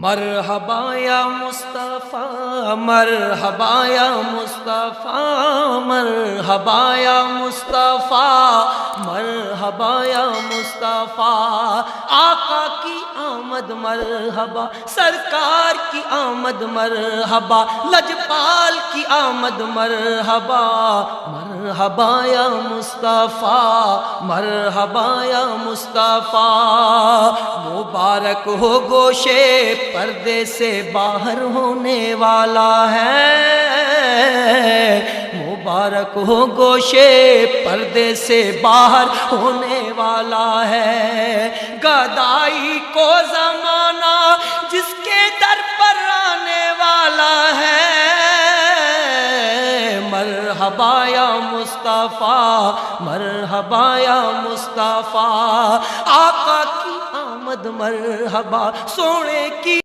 مرحبا یا مصطفیٰ مرحبا یا مصطفیٰ مرحبا یا مصطفیٰ مرحبا یا مصطفیٰ آقا کی آمد مرحبا سرکار کی آمد مرحبا لجپال کی آمد مرحبا مرحبا یا مصطفیٰ مرحبا یا مصطفیٰ مبارک ہو گوشے پردے سے باہر ہونے والا ہے مبارک ہو گوشے پردے سے باہر ہونے والا ہے گدائی کو زمانہ جس کے در پر آنے والا ہے مرحبا یا مصطفیٰ مرحبا یا مصطفیٰ آقا کی آمد مرحبا سونے کی